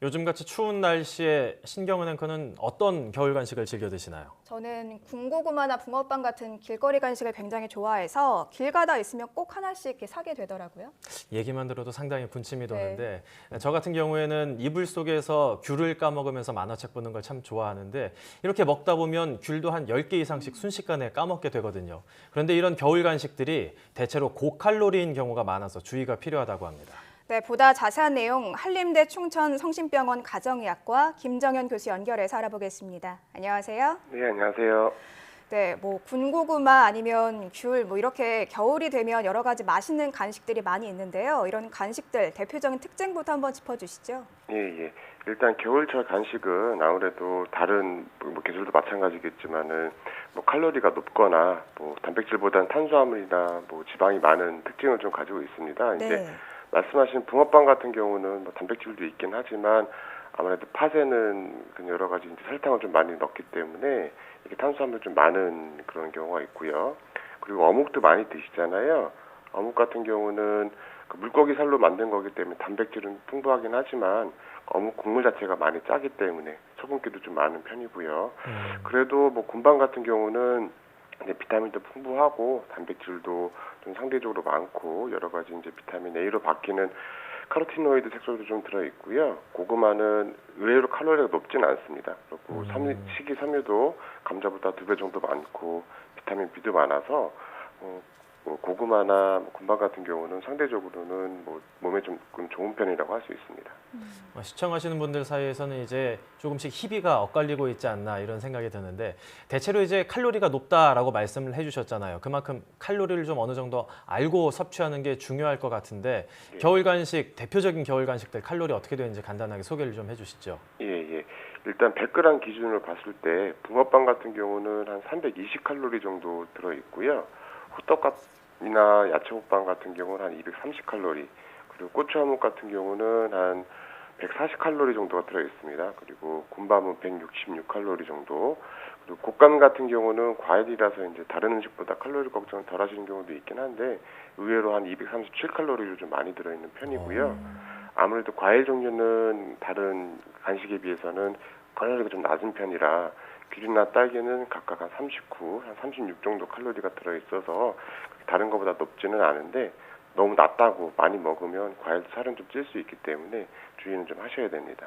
요즘같이 추운 날씨에 신경은 앵커는 어떤 겨울 간식을 즐겨 드시나요? 저는 군고구마나 붕어빵 같은 길거리 간식을 굉장히 좋아해서 길 가다 있으면 꼭 하나씩 이렇게 사게 되더라고요. 얘기만 들어도 상당히 군침이 네. 도는데 저 같은 경우에는 이불 속에서 귤을 까먹으면서 만화책 보는 걸 참 좋아하는데 이렇게 먹다 보면 귤도 한 10개 이상씩 순식간에 까먹게 되거든요. 그런데 이런 겨울 간식들이 대체로 고칼로리인 경우가 많아서 주의가 필요하다고 합니다. 네, 보다 자세한 내용 한림대 충천성심병원 가정의학과 김정현 교수 연결해서 알아보겠습니다. 안녕하세요. 네, 안녕하세요. 네, 군고구마 아니면 귤 이렇게 겨울이 되면 여러 가지 맛있는 간식들이 많이 있는데요. 이런 간식들 대표적인 특징부터 한번 짚어주시죠. 예. 일단 겨울철 간식은 아무래도 다른 계절도 마찬가지겠지만은 칼로리가 높거나 단백질보다는 탄수화물이나 지방이 많은 특징을 좀 가지고 있습니다. 네. 이제 말씀하신 붕어빵 같은 경우는 단백질도 있긴 하지만 아무래도 팥에는 여러 가지 이제 설탕을 좀 많이 넣기 때문에 이게 탄수화물이 좀 많은 그런 경우가 있고요. 그리고 어묵도 많이 드시잖아요. 어묵 같은 경우는 물고기 살로 만든 거기 때문에 단백질은 풍부하긴 하지만 어묵 국물 자체가 많이 짜기 때문에 소금기도 좀 많은 편이고요. 그래도 군빵 같은 경우는 이제 비타민도 풍부하고 단백질도 좀 상대적으로 많고 여러 가지 이제 비타민 A로 바뀌는 카로티노이드 색소도 좀 들어 있고요. 고구마는 의외로 칼로리가 높지는 않습니다. 그리고 식이섬유도 감자보다 2배 정도 많고 비타민 B도 많아서 고구마나 군빵 같은 경우는 상대적으로는 몸에 좀 좋은 편이라고 할 수 있습니다. 시청하시는 분들 사이에서는 이제 조금씩 희비가 엇갈리고 있지 않나 이런 생각이 드는데 대체로 이제 칼로리가 높다라고 말씀을 해주셨잖아요. 그만큼 칼로리를 좀 어느 정도 알고 섭취하는 게 중요할 것 같은데 예. 겨울 간식, 대표적인 겨울 간식들 칼로리 어떻게 되는지 간단하게 소개를 좀 해주시죠. 예. 일단 100g 기준으로 봤을 때 붕어빵 같은 경우는 한 320칼로리 정도 들어 있고요. 호떡이나 야채호빵 같은 경우는 한 230칼로리, 그리고 고추어묵 같은 경우는 한 140칼로리 정도가 들어 있습니다. 그리고 군밤은 166칼로리 정도. 그리고 곶감 같은 경우는 과일이라서 이제 다른 음식보다 칼로리 걱정을 덜 하시는 경우도 있긴 한데 의외로 한 237칼로리로 좀 많이 들어 있는 편이고요. 아무래도 과일 종류는 다른 간식에 비해서는 칼로리가 좀 낮은 편이라 귤이나 딸기는 각각 한 39, 한 36 정도 칼로리가 들어 있어서 다른 것보다 높지는 않은데 너무 낮다고 많이 먹으면 과일 살은 좀 찔 수 있기 때문에 주의는 좀 하셔야 됩니다.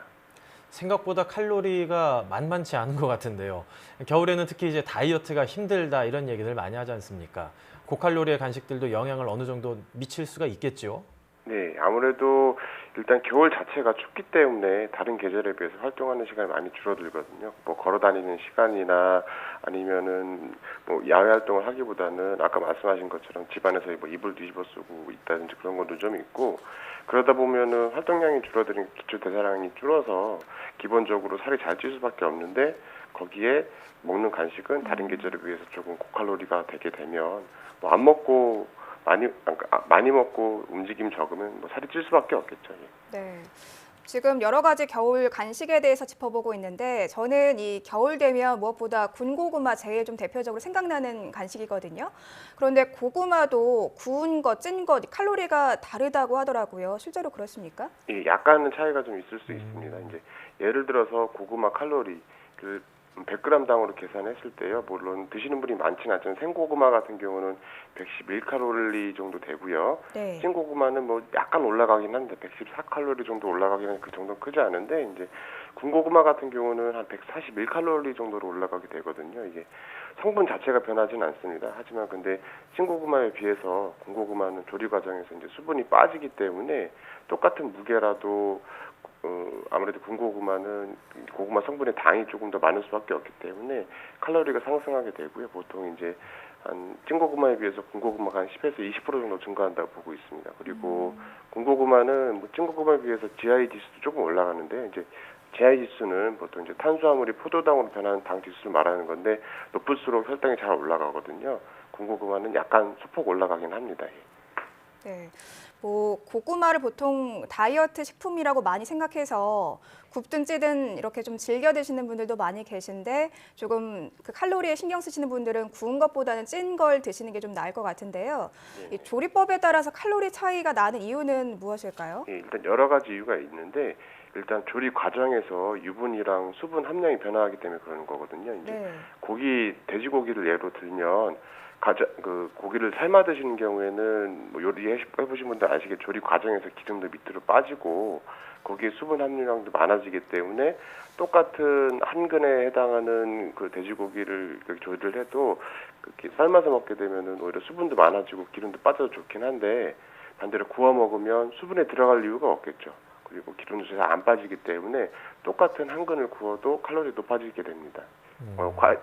생각보다 칼로리가 만만치 않은 것 같은데요. 겨울에는 특히 이제 다이어트가 힘들다 이런 얘기들 많이 하지 않습니까? 고칼로리의 간식들도 영향을 어느 정도 미칠 수가 있겠죠? 네, 아무래도 일단 겨울 자체가 춥기 때문에 다른 계절에 비해서 활동하는 시간이 많이 줄어들거든요. 걸어 다니는 시간이나 아니면은 야외 활동을 하기보다는 아까 말씀하신 것처럼 집안에서 이불 뒤집어 쓰고 있다든지 그런 것도 좀 있고, 그러다 보면은 활동량이 줄어드는 기초 대사량이 줄어서 기본적으로 살이 잘 찔 수밖에 없는데 거기에 먹는 간식은 다른 계절에 비해서 조금 고칼로리가 되게 되면 안 먹고 많이 먹고 움직임 적으면 살이 찔 수밖에 없겠죠. 네. 지금 여러 가지 겨울 간식에 대해서 짚어보고 있는데 저는 이 겨울 되면 무엇보다 군고구마 제일 좀 대표적으로 생각나는 간식이거든요. 그런데 고구마도 구운 것, 찐 것, 칼로리가 다르다고 하더라고요. 실제로 그렇습니까? 예, 약간은 차이가 좀 있을 수 있습니다. 이제 예를 들어서 고구마 칼로리 100g당으로 계산했을 때요. 물론 드시는 분이 많지는 않지만 생고구마 같은 경우는 111칼로리 정도 되고요. 네. 찐고구마는 약간 올라가긴 한데 114칼로리 정도 올라가긴 하는데 그 정도는 크지 않은데 이제 군고구마 같은 경우는 한 141칼로리 정도로 올라가게 되거든요. 이게 성분 자체가 변하지는 않습니다. 하지만 근데 찐고구마에 비해서 군고구마는 조리 과정에서 이제 수분이 빠지기 때문에 똑같은 무게라도 아무래도 군고구마는 고구마 성분의 당이 조금 더 많을 수밖에 없기 때문에 칼로리가 상승하게 되고요. 보통 이제 한 찐고구마에 비해서 군고구마가 한 10에서 20% 정도 증가한다고 보고 있습니다. 그리고 군고구마는 찐고구마에 비해서 GI 지수도 조금 올라가는데 이제 GI 지수는 보통 이제 탄수화물이 포도당으로 변하는 당 지수를 말하는 건데 높을수록 혈당이 잘 올라가거든요. 군고구마는 약간 소폭 올라가긴 합니다. 네. 고구마를 보통 다이어트 식품이라고 많이 생각해서 굽든 찌든 이렇게 좀 즐겨 드시는 분들도 많이 계신데 조금 그 칼로리에 신경 쓰시는 분들은 구운 것보다는 찐 걸 드시는 게 좀 나을 것 같은데요. 이 조리법에 따라서 칼로리 차이가 나는 이유는 무엇일까요? 일단 여러 가지 이유가 있는데 일단 조리 과정에서 유분이랑 수분 함량이 변화하기 때문에 그러는 거거든요. 이제 네. 돼지고기를 예로 들면 고기를 삶아 드시는 경우에는 뭐 요리해 보신 분들 아시게 조리 과정에서 기름도 밑으로 빠지고 거기에 수분 함유량도 많아지기 때문에 똑같은 한 근에 해당하는 그 돼지고기를 조리를 해도 그렇게 삶아서 먹게 되면은 오히려 수분도 많아지고 기름도 빠져서 좋긴 한데 반대로 구워 먹으면 수분에 들어갈 이유가 없겠죠. 그리고 기름도 잘 안 빠지기 때문에 똑같은 한 근을 구워도 칼로리 높아지게 됩니다.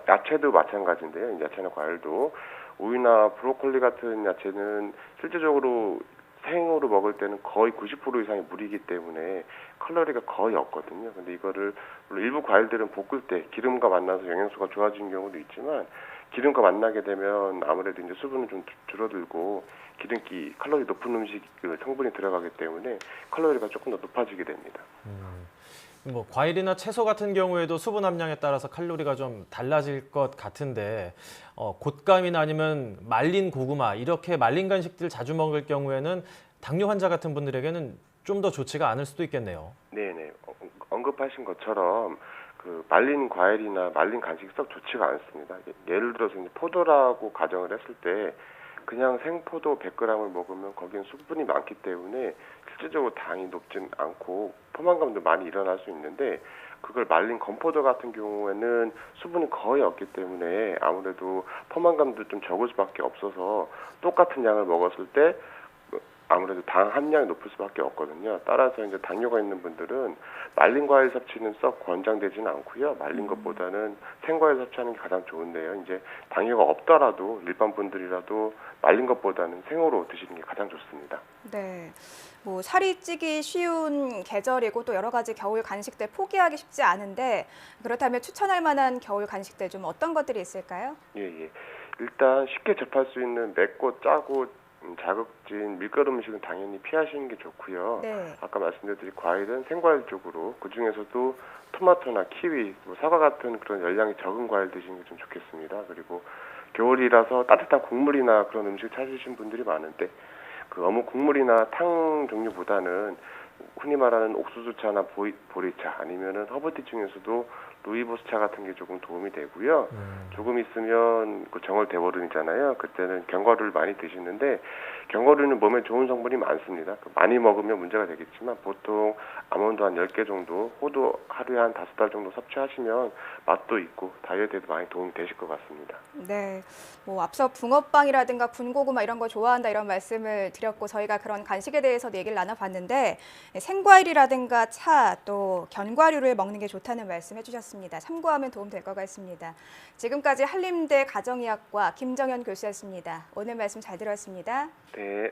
야채도 마찬가지인데요. 야채나 과일도 오이나 브로콜리 같은 야채는 실제적으로 생으로 먹을 때는 거의 90% 이상이 물이기 때문에 칼로리가 거의 없거든요. 근데 이거를 물론 일부 과일들은 볶을 때 기름과 만나서 영양소가 좋아지는 경우도 있지만 기름과 만나게 되면 아무래도 이제 수분은 좀 줄어들고 기름기, 칼로리 높은 음식 성분이 들어가기 때문에 칼로리가 조금 더 높아지게 됩니다. 뭐 과일이나 채소 같은 경우에도 수분 함량에 따라서 칼로리가 좀 달라질 것 같은데 곶감이나 아니면 말린 고구마 이렇게 말린 간식들 자주 먹을 경우에는 당뇨 환자 같은 분들에게는 좀 더 좋지가 않을 수도 있겠네요. 네네. 언급하신 것처럼 그 말린 과일이나 말린 간식이 썩 좋지가 않습니다. 예를 들어서 이제 포도라고 가정을 했을 때 그냥 생포도 100g을 먹으면 거기는 수분이 많기 때문에 실질적으로 당이 높진 않고 포만감도 많이 일어날 수 있는데 그걸 말린 건포도 같은 경우에는 수분이 거의 없기 때문에 아무래도 포만감도 좀 적을 수밖에 없어서 똑같은 양을 먹었을 때 아무래도 당 함량이 높을 수밖에 없거든요. 따라서 이제 당뇨가 있는 분들은 말린 과일 섭취는 썩 권장되지는 않고요. 말린 것보다는 생과일 섭취하는 게 가장 좋은데요. 이제 당뇨가 없더라도 일반 분들이라도 말린 것보다는 생으로 드시는 게 가장 좋습니다. 네. 뭐 살이 찌기 쉬운 계절이고 또 여러 가지 겨울 간식들 포기하기 쉽지 않은데 그렇다면 추천할 만한 겨울 간식들 좀 어떤 것들이 있을까요? 예. 일단 쉽게 접할 수 있는 맵고 짜고 자극진 밀가루 음식은 당연히 피하시는 게 좋고요. 네. 아까 말씀드린 과일은 생과일 쪽으로 그 중에서도 토마토나 키위, 뭐 사과 같은 그런 열량이 적은 과일 드시는 게 좀 좋겠습니다. 그리고 겨울이라서 따뜻한 국물이나 그런 음식 찾으신 분들이 많은데 그 어묵 국물이나 탕 종류보다는 흔히 말하는 옥수수차나 보리차 아니면은 허브티 중에서도 루이보스차 같은 게 조금 도움이 되고요. 조금 있으면 그 정월 대보름이잖아요. 그때는 견과류를 많이 드시는데 견과류는 몸에 좋은 성분이 많습니다. 많이 먹으면 문제가 되겠지만 보통 아몬드 한 10개 정도, 호두 하루에 한 5달 정도 섭취하시면 맛도 있고 다이어트에도 많이 도움이 되실 것 같습니다. 네. 뭐 앞서 붕어빵이라든가 군고구마 이런 거 좋아한다 이런 말씀을 드렸고 저희가 그런 간식에 대해서도 얘기를 나눠봤는데 생과일이라든가 차 또 견과류를 먹는 게 좋다는 말씀 해주셨습니다. 참고하면 도움 될 것 같습니다. 지금까지 한림대 가정의학과 김정현 교수였습니다. 오늘 말씀 잘 들었습니다. 네.